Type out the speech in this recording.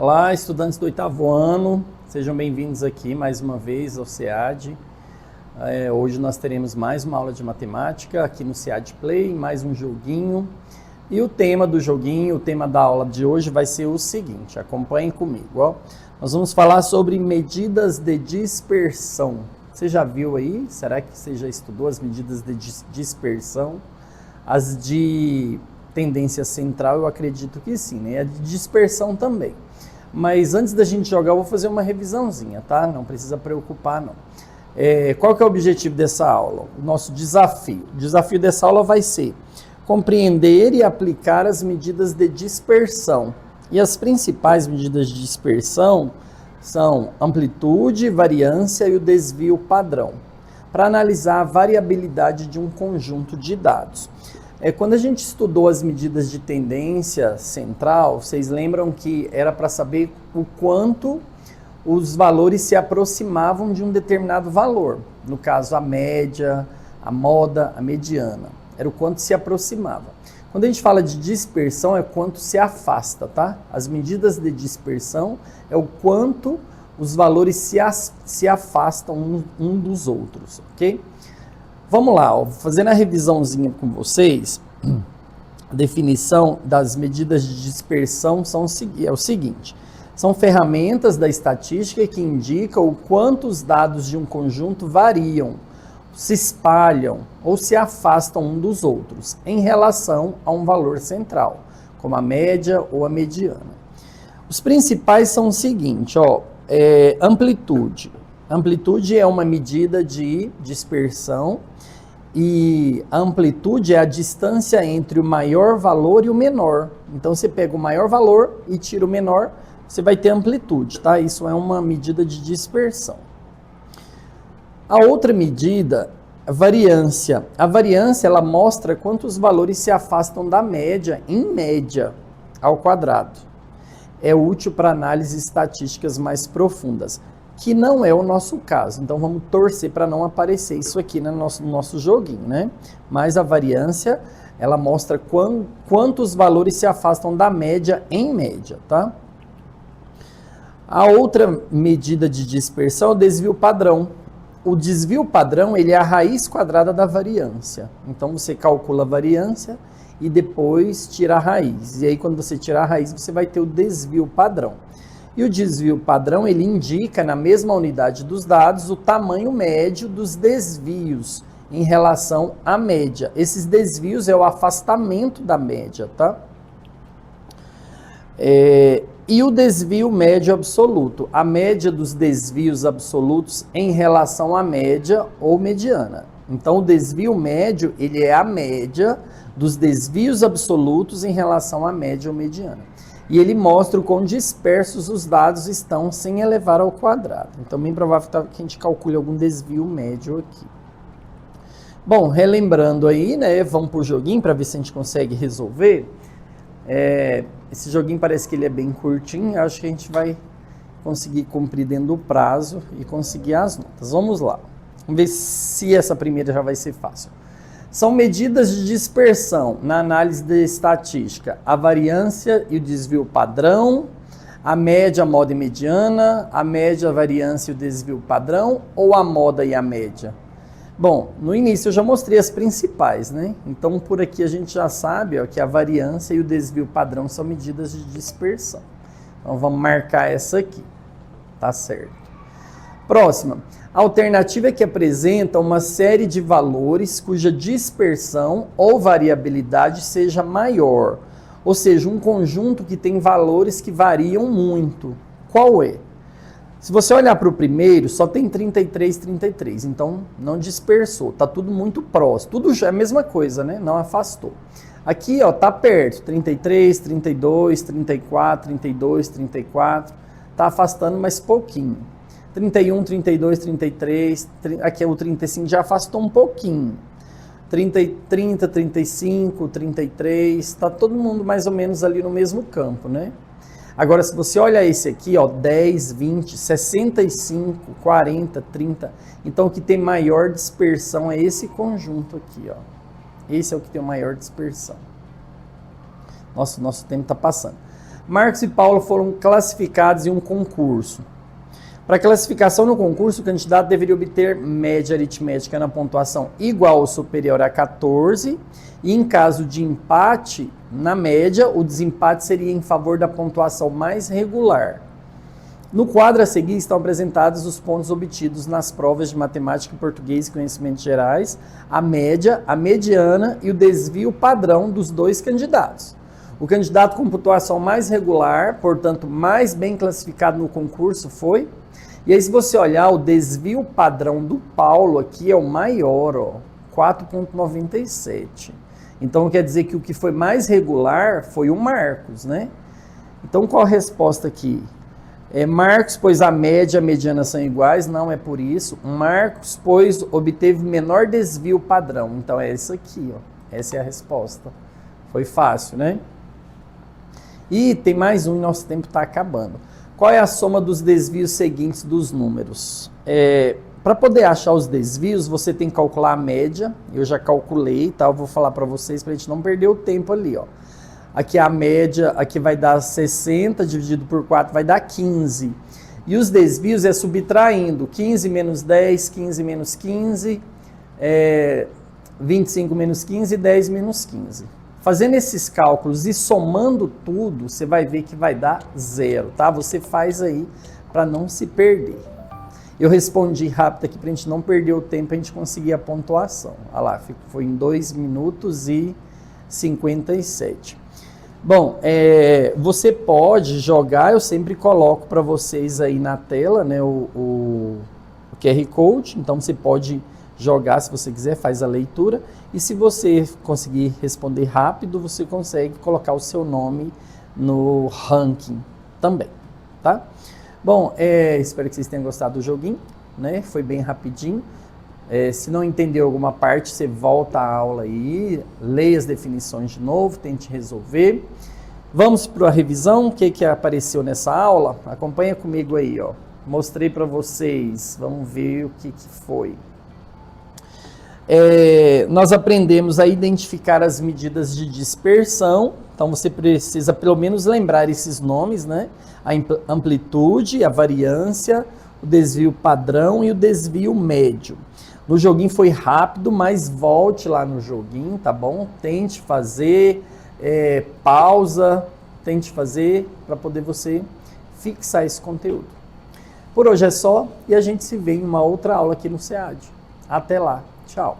Olá, estudantes do oitavo ano, sejam bem-vindos aqui mais uma vez ao SEAD. Hoje nós teremos mais uma aula de matemática aqui no SEAD Play, mais um joguinho. E o tema do joguinho, o tema da aula de hoje vai ser o seguinte, acompanhem comigo. Ó. Nós vamos falar sobre medidas de dispersão. Você já viu aí? Será que você já estudou as medidas de dispersão? As de tendência central eu acredito que sim, né? A de dispersão também. Mas antes da gente jogar, eu vou fazer uma revisãozinha, tá? Não precisa preocupar, não. Qual que é o objetivo dessa aula? O nosso desafio. O desafio dessa aula vai ser compreender e aplicar as medidas de dispersão. E as principais medidas de dispersão são amplitude, variância e o desvio padrão, para analisar a variabilidade de um conjunto de dados. Quando a gente estudou as medidas de tendência central, vocês lembram que era para saber o quanto os valores se aproximavam de um determinado valor. No caso, a média, a moda, a mediana. Era o quanto se aproximava. Quando a gente fala de dispersão, é quanto se afasta, tá? As medidas de dispersão é o quanto os valores se afastam um dos outros, ok? Vamos lá, ó, fazendo a revisãozinha com vocês, a definição das medidas de dispersão é o seguinte, são ferramentas da estatística que indicam o quanto os dados de um conjunto variam, se espalham ou se afastam um dos outros em relação a um valor central, como a média ou a mediana. Os principais são o seguinte, ó, amplitude. Amplitude é uma medida de dispersão e a amplitude é a distância entre o maior valor e o menor. Então, você pega o maior valor e tira o menor, você vai ter amplitude, tá? Isso é uma medida de dispersão. A outra medida, a variância. A variância, ela mostra quantos valores se afastam da média, em média, ao quadrado. É útil para análises estatísticas mais profundas, que não é o nosso caso. Então, vamos torcer para não aparecer isso aqui no nosso joguinho, né? Mas a variância, ela mostra quantos valores se afastam da média, em média, tá? A outra medida de dispersão é o desvio padrão. O desvio padrão, ele é a raiz quadrada da variância. Então, você calcula a variância e depois tira a raiz. E aí, quando você tirar a raiz, você vai ter o desvio padrão. E o desvio padrão, ele indica, na mesma unidade dos dados, o tamanho médio dos desvios em relação à média. Esses desvios é o afastamento da média, tá? E o desvio médio absoluto, a média dos desvios absolutos em relação à média ou mediana. Então, o desvio médio, ele é a média dos desvios absolutos em relação à média ou mediana. E ele mostra o quão dispersos os dados estão sem elevar ao quadrado. Então, bem provável que a gente calcule algum desvio médio aqui. Bom, relembrando aí, né, vamos para o joguinho para ver se a gente consegue resolver. Esse joguinho parece que ele é bem curtinho, acho que a gente vai conseguir cumprir dentro do prazo e conseguir as notas. Vamos lá, vamos ver se essa primeira já vai ser fácil. São medidas de dispersão na análise de estatística, a variância e o desvio padrão, a média, a moda e mediana, a média, a variância e o desvio padrão, ou a moda e a média? Bom, no início eu já mostrei as principais, né? Então, por aqui a gente já sabe, ó, que a variância e o desvio padrão são medidas de dispersão. Então, vamos marcar essa aqui, tá certo. Próxima. A alternativa é que apresenta uma série de valores cuja dispersão ou variabilidade seja maior, ou seja, um conjunto que tem valores que variam muito. Qual é? Se você olhar para o primeiro, só tem 33, 33, então não dispersou, tá tudo muito próximo, tudo já é a mesma coisa, né? Não afastou. Aqui, ó, tá perto, 33, 32, 34, 32, 34, tá afastando mais pouquinho. 31, 32, 33, aqui é o 35, já afastou um pouquinho. 30, 35, 33, tá todo mundo mais ou menos ali no mesmo campo, né? Agora, se você olha esse aqui, ó, 10, 20, 65, 40, 30, então o que tem maior dispersão é esse conjunto aqui, ó. Esse é o que tem maior dispersão. Nossa, o nosso tempo está passando. Marcos e Paulo foram classificados em um concurso. Para classificação no concurso, o candidato deveria obter média aritmética na pontuação igual ou superior a 14, e em caso de empate, na média, o desempate seria em favor da pontuação mais regular. No quadro a seguir estão apresentados os pontos obtidos nas provas de matemática, português e conhecimentos gerais, a média, a mediana e o desvio padrão dos dois candidatos. O candidato com pontuação mais regular, portanto mais bem classificado no concurso, foi... E aí, se você olhar, o desvio padrão do Paulo aqui é o maior, ó, 4,97. Então, quer dizer que o que foi mais regular foi o Marcos, né? Então, qual a resposta aqui? Marcos, pois a média e a mediana são iguais, não é por isso. Marcos, pois obteve menor desvio padrão. Então, é isso aqui, ó. Essa é a resposta. Foi fácil, né? E tem mais um e nosso tempo está acabando. Qual é a soma dos desvios seguintes dos números? Para poder achar os desvios, você tem que calcular a média. Eu já calculei, tá? Eu vou falar para vocês para a gente não perder o tempo ali, ó. Aqui a média, aqui vai dar 60 dividido por 4 vai dar 15. E os desvios é subtraindo 15 menos 10, 15 menos 15, 25 menos 15 e 10 menos 15. Fazendo esses cálculos e somando tudo, você vai ver que vai dar 0, tá? Você faz aí para não se perder. Eu respondi rápido aqui para a gente não perder o tempo, a gente conseguir a pontuação. Olha lá, foi em 2 minutos e 57. Bom, você pode jogar, eu sempre coloco para vocês aí na tela, né, o QR Code, então você pode jogar se você quiser, faz a leitura, e se você conseguir responder rápido, você consegue colocar o seu nome no ranking também, tá? Bom, espero que vocês tenham gostado do joguinho, né? Foi bem rapidinho. Se não entendeu alguma parte, você volta à aula aí, leia as definições de novo, tente resolver. Vamos para a revisão, o que apareceu nessa aula? Acompanha comigo aí, ó. Mostrei para vocês, vamos ver o que foi. Nós aprendemos a identificar as medidas de dispersão, então você precisa pelo menos lembrar esses nomes, né? A amplitude, a variância, o desvio padrão e o desvio médio. No joguinho foi rápido, mas volte lá no joguinho, tá bom? Tente fazer, pausa, tente fazer para poder você fixar esse conteúdo. Por hoje é só e a gente se vê em uma outra aula aqui no SEAD. Até lá. Tchau.